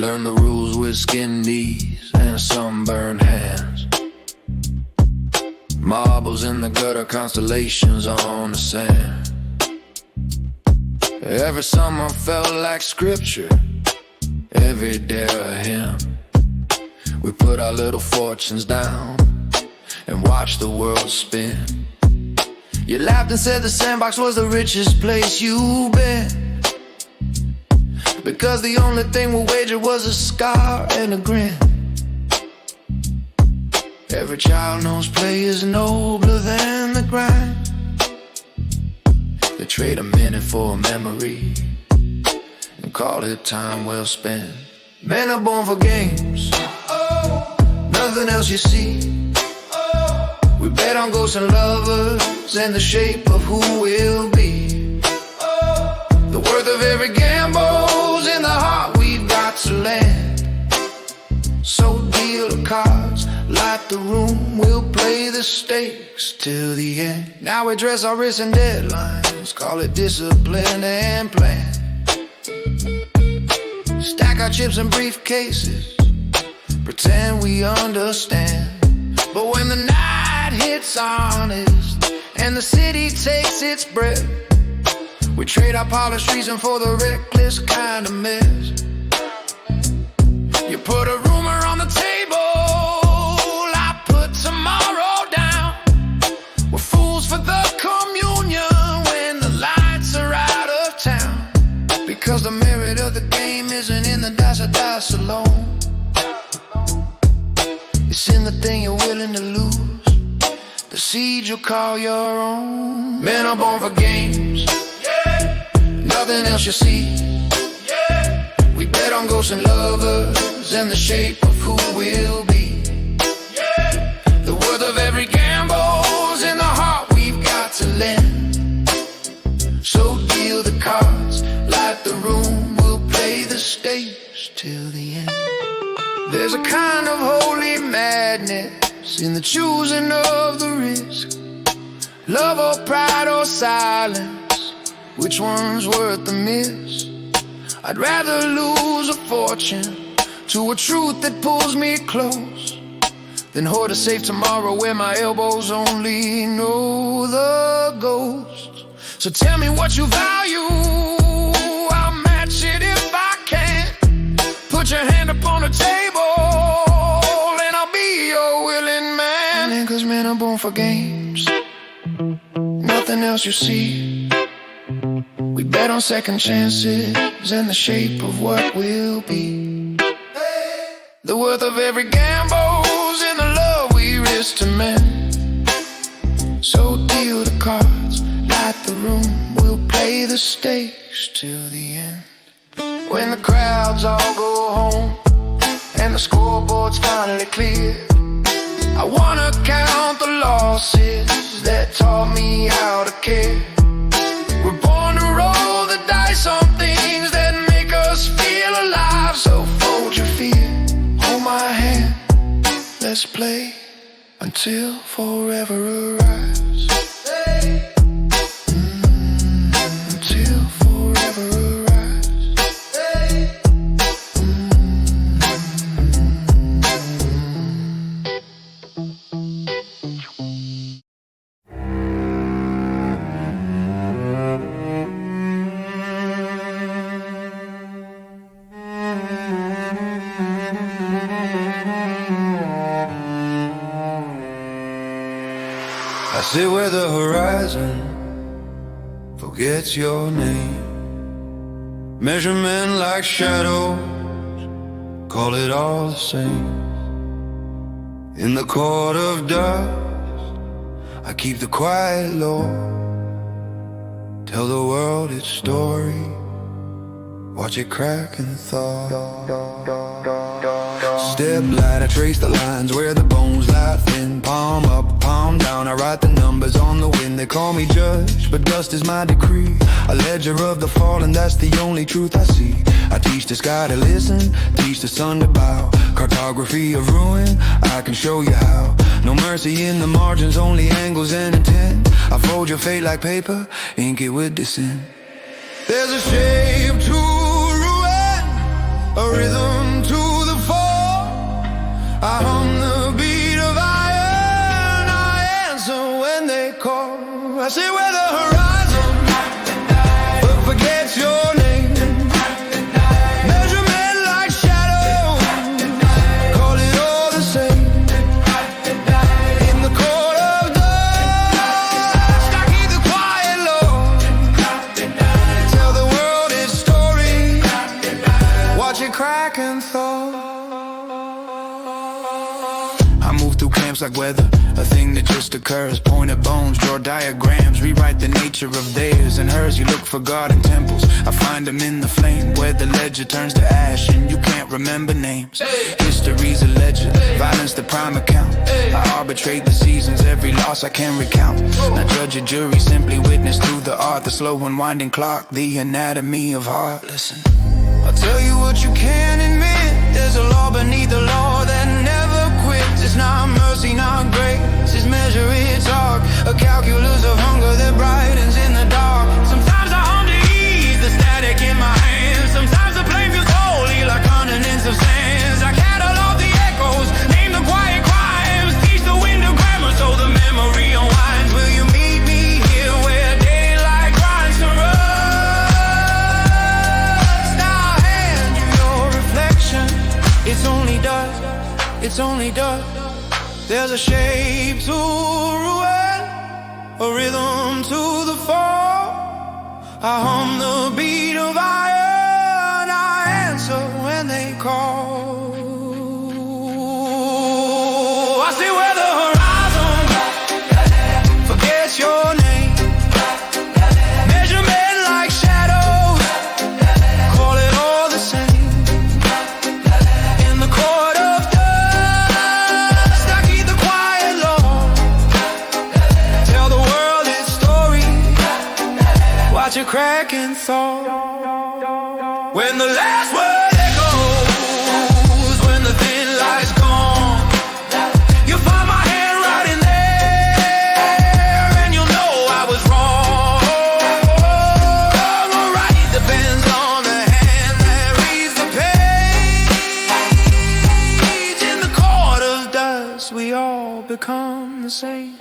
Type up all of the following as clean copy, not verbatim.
learn the rules with skinned knees and sunburned hands. Marbles in the gutter, constellations on the sand. Every summer felt like scripture, every day a hymn. We put our little fortunes down and watched the world spin. You laughed and said the sandbox was the richest place you've been, because the only thing we wagered was a scar and a grin. Every child knows play is nobler than the grind. They trade a minute for a memory and call it time well spent. Men are born for games, nothing else you see. We bet on ghosts and lovers and the shape of who we'll be. The worth of every gamble's in the heart we've got to land. So deal the cards, light the room, we'll play the stakes till the end. Now we dress our wrists in deadlines, call it discipline and plan. Stack our chips in briefcases, pretend we understand. But when the night hits honest and the city takes its breath, we trade our polished reason for the reckless kind of mess. You put a rumor on the table, I put tomorrow down. We're fools for the communion when the lights are out of town, because the merit of the game isn't in the dice or dice alone. It's in the thing you're willing to lose, the seed you'll call your own. Men are born for games, nothing else you see. We bet on ghosts and lovers and the shape of who we'll be. The worth of every gamble's in the heart we've got to lend. So deal the cards, light the room, we'll play the stakes till the end. There's a kind of holy madness in the choosing of the risk. Love or pride or silence, which one's worth the miss? I'd rather lose a fortune to a truth that pulls me close than hoard a safe tomorrow where my elbows only know the ghost. So tell me what you value, I'll match it if I can. Put your hand upon the table and I'll be your willing man. 'Cause men are born for games, nothing else you see. We bet on second chances and the shape of what we'll be. The worth of every gamble's in the love we risk to mend. So deal the cards, light the room, we'll play the stakes till the end. When the crowds all go home and the scoreboard's finally clear, I wanna count the losses that taught me how to care. We're born to roll the dice on things that make us feel alive. So fold your fear, hold my hand, let's play until forever arrives. Until forever arrives. I sit where the horizon forgets your name. Measurement like shadows, call it all the same. In the court of dust, I keep the quiet law. Tell the world its story, watch it crack and thaw. Step light, I trace the lines where the bones lie thin. Palm up, palm down, I write the numbers on the wind. They call me judge, but dust is my decree. A ledger of the fallen, that's the only truth I see. I teach the sky to listen, teach the sun to bow. Cartography of ruin, I can show you how. No mercy in the margins, only angles and intent. I fold your fate like paper, ink it with dissent. There's a shape to ruin, a rhythm see where the horizon forgets your name. Measurement like shadow, call it all the same. In the court of dust, I keep the quiet low. Tell the world its story, watch it crack and thaw. I move through camps like weather, a thing that just occurs. Pointed bones, draw diagrams, rewrite the nature of theirs and hers. You look for God in temples, I find them in the flame, where the ledger turns to ash and you can't remember names. History's a ledger, violence the prime account. I arbitrate the seasons, every loss I can recount. Not judge a jury, simply witness through the art, the slow and winding clock, the anatomy of heart. Listen, I'll tell you what you can't admit. There's a law beneath the law that never quits. It's not mercy, not grace, it's measure, it's arc. A calculus of hunger that brightens in the dark. Sometimes I hum to ease the static in my hands. Sometimes the flame feels holy like continents of sands. I catalog the echoes, name the quiet crimes, teach the wind of grammar so the memory unwinds. Will you meet me here where daylight grinds to rust? I'll hand you your reflection. It's only dust, it's only dust. There's a shape to ruin, a rhythm to the fall. I hum the beat of iron, I answer when they call. I see where the horizon forgets your name. Measurement like shadows, call it all the same. In the court of dust, I keep the quiet law. Tell the world its story, watch it crack and thaw. When the last word echoes, when the thin light's gone, you'll find my hand right in there, and you'll know I was wrong. Or right depends on the hand that reads the page. In the court of dust, we all become the same.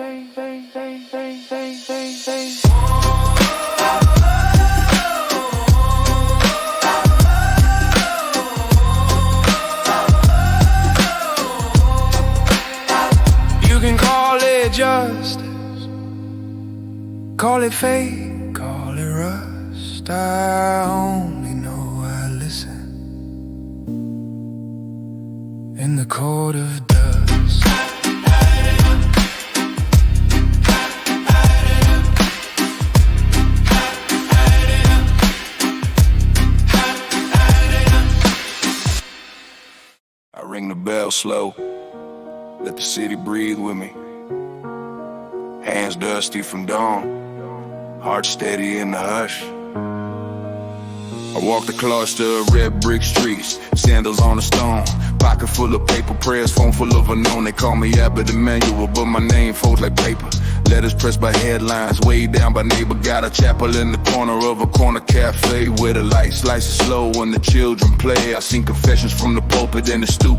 You can call it justice, call it fate, call it rust. I only know I listen in the court of dust. I ring the bell slow, let the city breathe with me. Hands dusty from dawn, heart steady in the hush. I walk the cluster of red brick streets, sandals on the stone, pocket full of paper, prayers, phone full of unknown. They call me Abbott Emmanuel, but my name folds like paper. Letters pressed by headlines, weighed down by neighbor. Got a chapel in the corner of a corner cafe, where the light slices slow when the children play. I seen confessions from the pulpit and the stoop.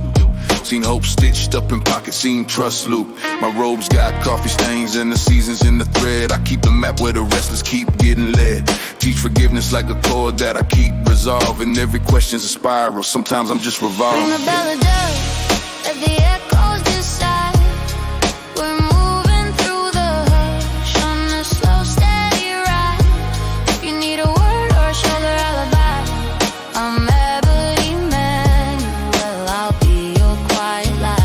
Seen hope stitched up in pockets, seen trust loop. My robes got coffee stains and the seasons in the thread. I keep the map where the restless keep getting led. Teach forgiveness like a chord that I keep resolving. Every question's a spiral, sometimes I'm just revolving. Ring the bell of death, let the echoes decide. We're moving through the hush on a slow, steady ride. If you need a word or a shoulder alibi, I'm Abbott Emmanuel, I'll be your quiet light.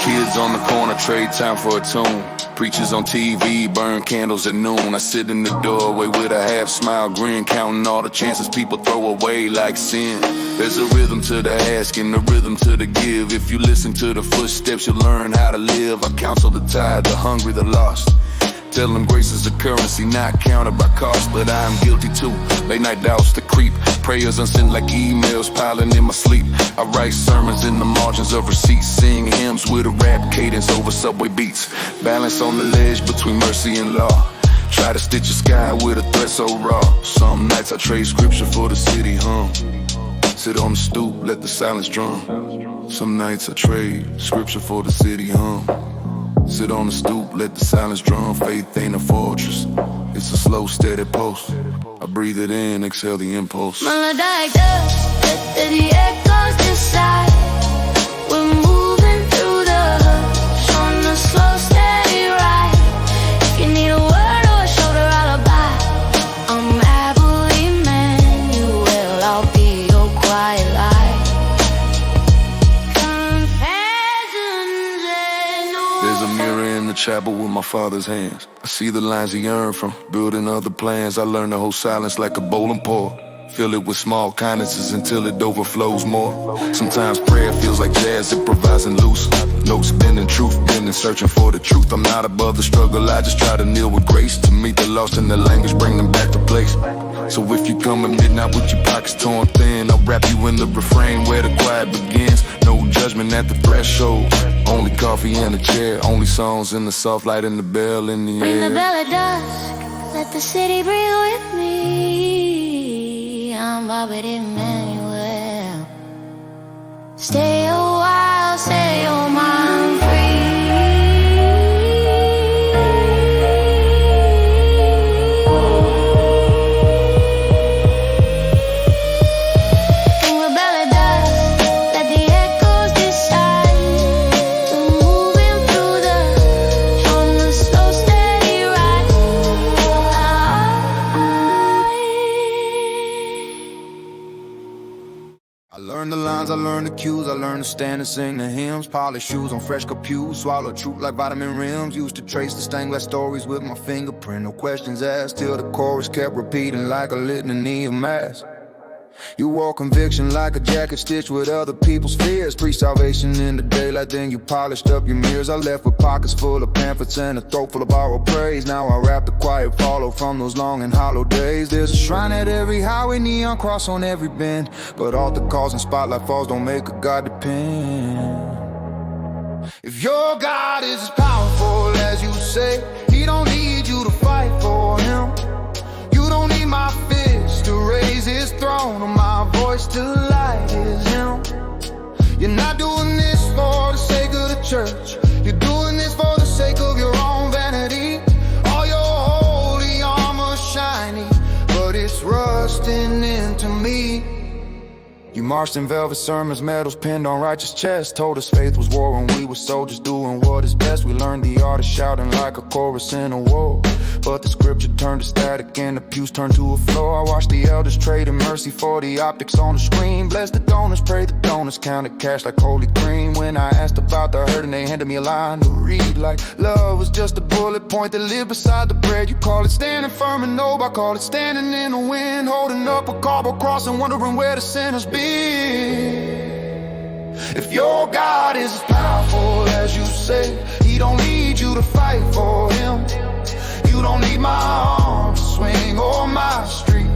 Kids on the corner trade time for a tune. Preachers on TV burn candles at noon. I sit in the doorway with a half smile grin, counting all the chances people throw away like sin. There's a rhythm to the ask and a rhythm to the give. If you listen to the footsteps, you'll learn how to live. I counsel the tired, the hungry, the lost. Tell them grace is a currency not counted by cost, but I'm guilty too. Late night doubts to creep, prayers unsent like emails piling in my sleep. I write sermons in the margins of receipts, sing hymns with a rap cadence over subway beats. Balance on the ledge between mercy and law. Try to stitch a sky with a thread so raw. Some nights I trade scripture for the city hum. Sit on the stoop, let the silence drum. Some nights I trade scripture for the city hum. Sit on the stoop, let the silence drum. Faith ain't a fortress, it's a slow, steady pulse. I breathe it in, exhale the impulse. Melodic dust, let the echoes decide. We're moving through the hush on a slow, steady ride. If you need a word or a shoulder lullaby, I'm happily Emmanuel. I'll be your quiet light. Confessions and There's a mirror in the chapel with my father's hands. I see the lines he earned from building other plans. I learned to hold silence like a bowl and pour. Fill it with small kindnesses until it overflows more. Sometimes prayer feels like jazz, improvising loose. Notes bending, truth bending, searching for the truth. I'm not above the struggle, I just try to kneel with grace. To meet the lost in the language, bring them back to place. So if you come at midnight with your pockets torn thin, I'll wrap you in the refrain where the quiet begins. No judgment at the threshold, only coffee and a chair. Only songs in the soft light and the bell in the air. ring the bell at dusk, let the city breathe with me. I'm Bobby Emmanuel. Stay a while, say your mind free. Ring the bell at dusk, let the echoes decide. We're moving through the hush on a slow, steady ride. I learned the lines, I learned the cues, I learned to stand and sing the hymns. Polished shoes on fresh computes, swallow truth like vitamin rims. Used to trace the stained glass stories with my fingerprint, no questions asked, till the chorus kept repeating like a litany of mass. You wore conviction like a jacket stitched with other people's fears. Pre-salvation in the daylight, then you polished up your mirrors. I left with pockets full of pamphlets and a throat full of borrowed praise. Now I rap the quiet follow from those long and hollow days. There's a shrine at every highway, neon cross on every bend. But altar calls and spotlight falls don't make a God depend. If your God is as powerful as you say, He don't need you to fight for Him. You don't need my fist to raise His throne, or my voice to light His hymn. You're not doing this for the sake of the church. You're doing this for the sake of your own vanity. All your holy armor shiny, but it's rusting into me. You marched in velvet sermons, medals pinned on righteous chests. Told us faith was war when we were soldiers doing what is best. We learned the art of shouting like a chorus in a war. But the scripture turned to static and the pews turned to a floor. I watched the elders trading mercy for the optics on the screen. Bless the donors, pray the donors, counted cash like holy cream. When I asked about the hurt and they handed me a line to read, like love was just a bullet point that lived beside the bread. You call it standing firm and noble, I call it standing in the wind, holding up a cardboard cross and wondering where the sinners be. If your God is as powerful as you say, He don't need you to fight for Him. You don't need my arm to swing or my street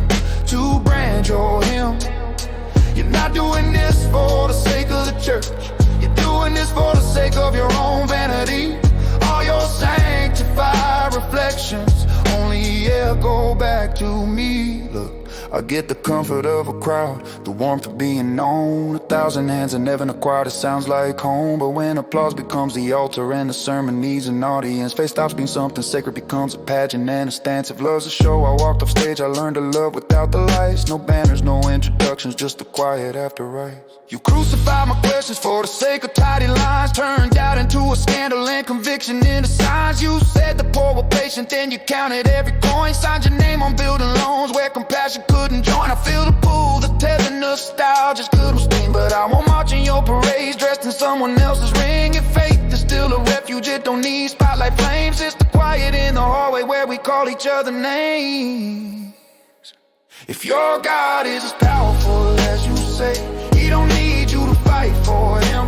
to brand your hymn. You're not doing this for the sake of the church. You're doing this for the sake of your own vanity. All your sanctified reflections only echo back to me. Look, I get the comfort of a crowd, the warmth of being known. 1,000 hands and never in a choir, it sounds like home. But when applause becomes the altar and the sermon needs an audience, faith stops being something sacred, becomes a pageant and a stance. If love's a show, I walked off stage, I learned to love without the lights. No banners, no introductions, just the quiet after rites. You crucified my questions for the sake of tidy lines, turned doubt into a scandal and conviction into signs. You said the poor were patient, then you counted every coin, signed your name on building loans where compassion couldn't join. I feel the pull, the tether, nostalgia's good with steam, but I won't march in your parades dressed in someone else's ring. If faith is still a refuge, it don't need spotlight flames. It's the quiet in the hallway where we call each other names. If your God is as powerful as you say, He don't need you to fight for Him.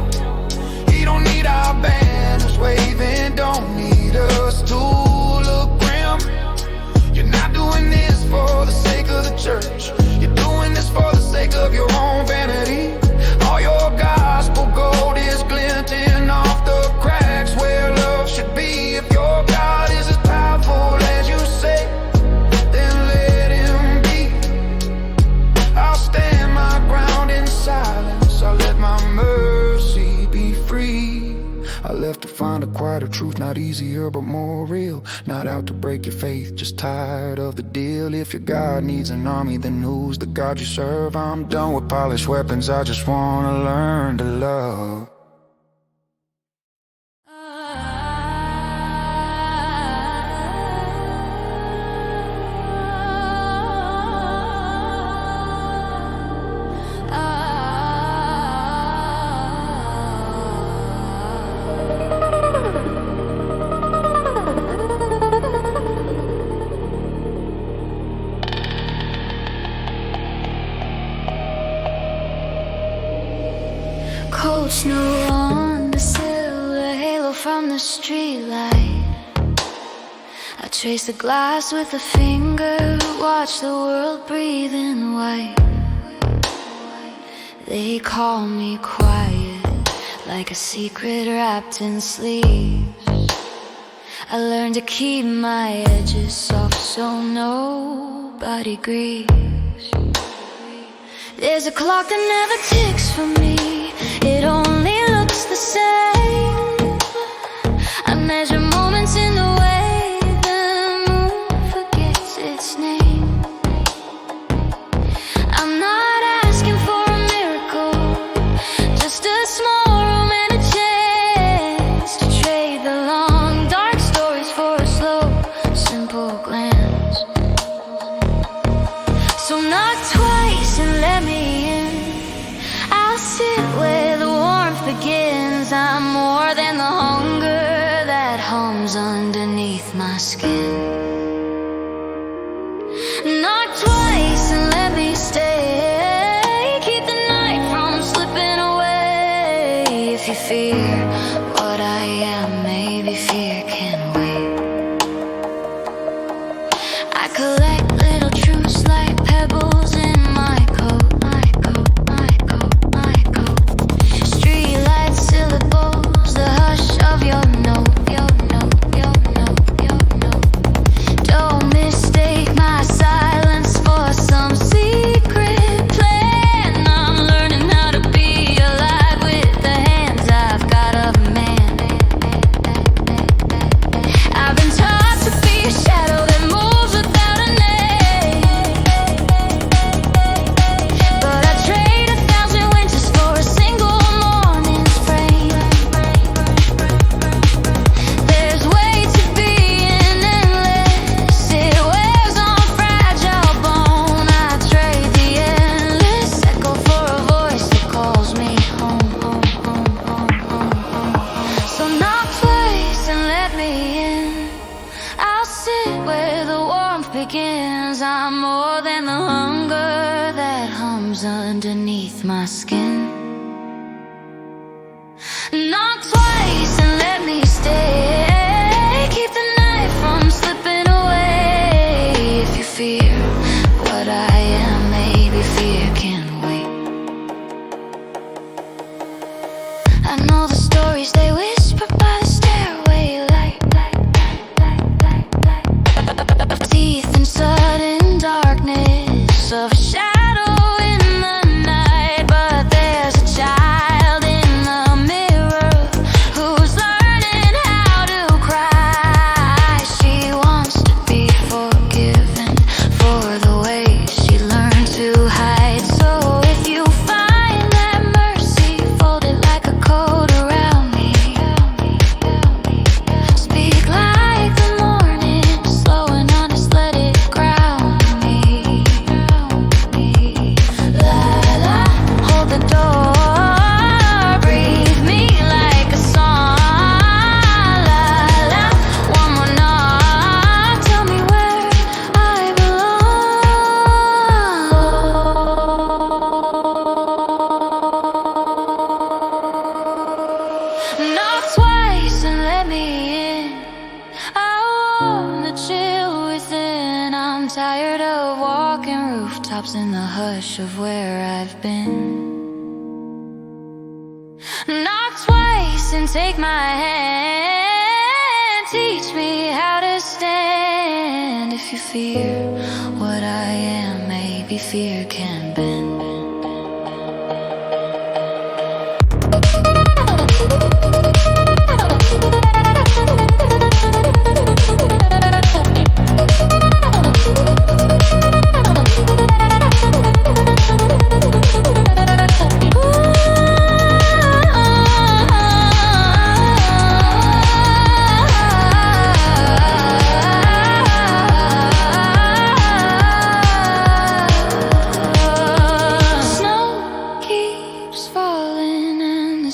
He don't need our banners waving, don't need us to look grim. You're not doing this for the sake of the church. You're doing this for the sake of your own vanity. All your gospel gold is glinting off the cracks where love should be. If your God is as powerful as you say, then let Him be. I'll stand my ground and truth, not easier but more real. Not out to break your faith, just tired of the deal. If your God needs an army, then who's the God you serve? I'm done with polished weapons, I just wanna learn to love. Cold snow on the silver halo from the streetlight. I trace the glass with a finger, watch the world breathe in white. They call me quiet, like a secret wrapped in sleeves. I learned to keep my edges soft so nobody grieves. There's a clock that never ticks for me, it only looks the same. I measure moments in the way the moon forgets its name. I'm not asking for a miracle, just a small room and a chance to trade the long dark stories for a slow, simple glance. So knock twice and let me in, I'll sit where the warmth begins. I'm more than the hunger that hums underneath my skin. Knock twice and let me stay, keep the night from slipping away. If you fear what I am, maybe fear can wait. I collect little truths like pebbles in my coat, my coat, my coat, my coat. Streetlight syllables, the hush of your note, your note, your note, your note. Don't mistake my silence for some secret plan. I'm learning how to be alive with the hands I've got of a man. I've been taught to be a shadow that moves without a name, but I trade 1,000 winters for a single morning's frame. There's way to being endless, it wears on fragile bone. I trade the endless echo for a voice that calls me home, home, home, home, home, home. So knock twice and let me in, I'll sit where the warmth begins. I'm more than the hunger that hums underneath my skin. Knock twice and let me stay, keep the night from slipping away. If you fear what I am, maybe fear can wait. I know the stories they whisper by the stairway, light, of teeth and sudden darkness, of a shadow in the night. But there's a child in the mirror who's learning how to cry. She wants to be forgiven for the way she learned to hide. So if you find that mercy, fold it like a coat around me. Speak like the morning, slow and honest, let it ground me. La la, hold the door, breathe me like a song. La la, one more knock, tell me where I belong. Knock twice and let me in, I wanna chill within. I'm tired of walking rooftops in the hush of where I've been. Knock twice and take my hand, teach me how to stand. If you fear what I am, maybe fear can bend.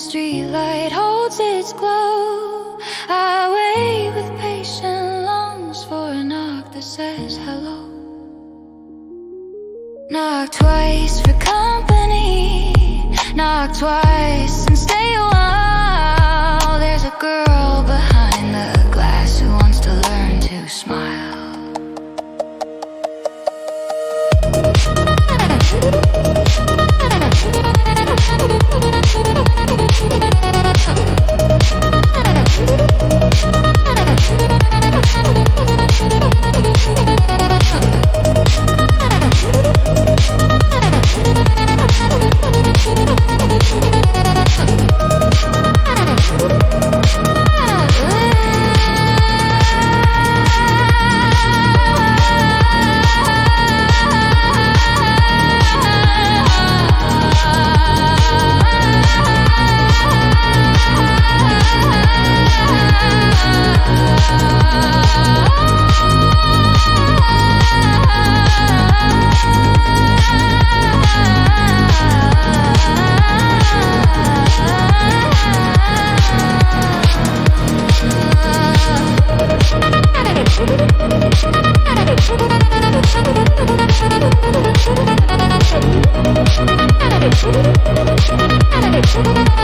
streetlight holds its glow. I wait with patient lungs for a knock that says hello. Knock twice for company. Knock twice and stay a while. There's a girl behind the glass who wants to learn to smile. Thank you.